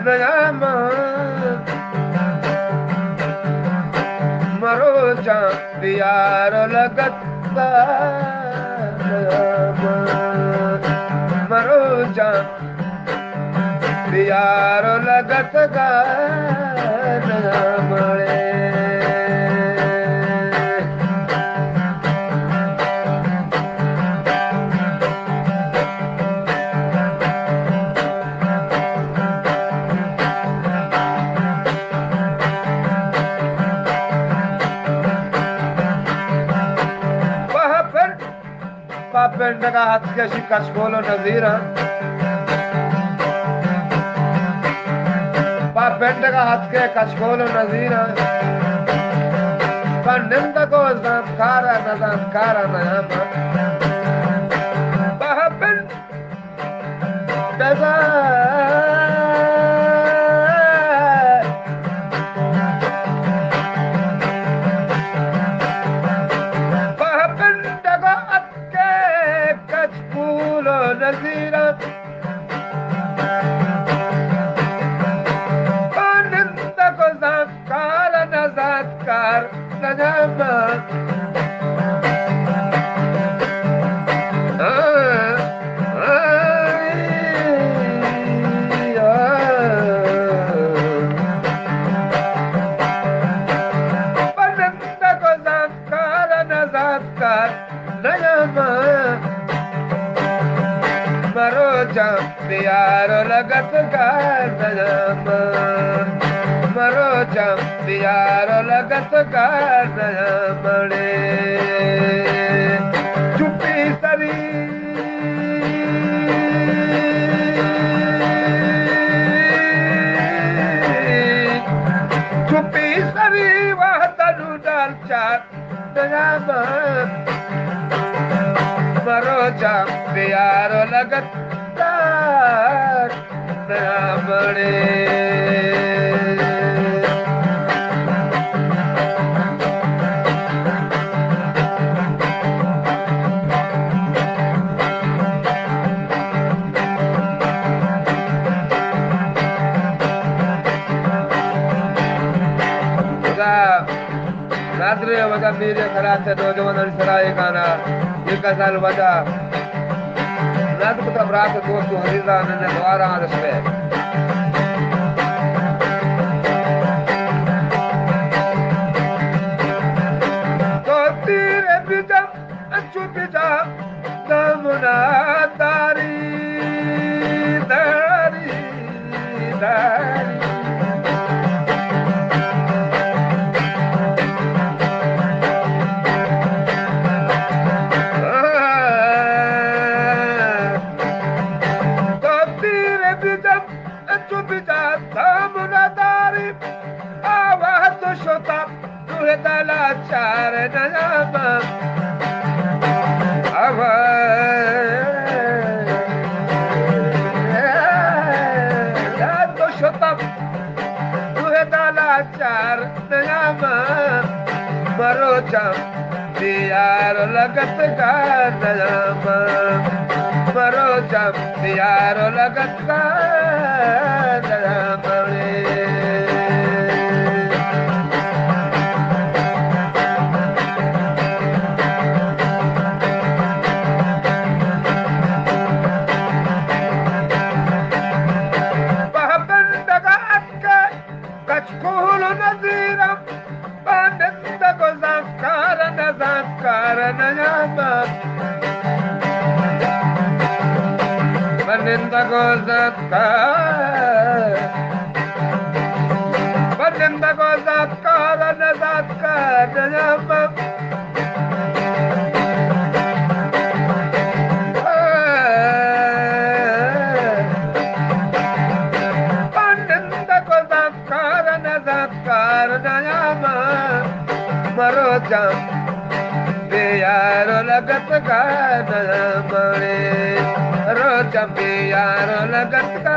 नयाम मरोचा दियार लगत नयाम मरोचा दियार लगत नयाम पापेंड का हाथ कैसी कचकोलो नजीरा पापेंड का हाथ के कचकोलो नजीरा पन्निंद को zantkara नयामा पापेंड दजा नजीरा आनंद को ज़ाकार नज़ाकार नजामा आनंद को ज़ाकार नज़ाकार नजामा मरोचा दियार लगत नयाम मरोचा दियार लगत नयाम चुप्पी सरी चुप्पी सरी वह तनु डाल चार नयाम मरोचा दियार लगत नयामणे रात्रि वजह मेरे खराब से नौजवान सराय गाना एक साल वजह नाद को तब रात दोस्तों हरीजा ने द्वारा रस्ते तो तेरे बिजा अच्छु बिजा दामना दारी दारी दारी चार नयाम अब तो शतम तुहे दाला चार नयाम मरोचा दियार लगत नयाम मरोचा दियार लगत नयाम Paninda gozatkar nazatkar nayama Paninda gozatkar nazatkar nayama Marocha Diyaro lagat ka nayamane रोचम यार लगत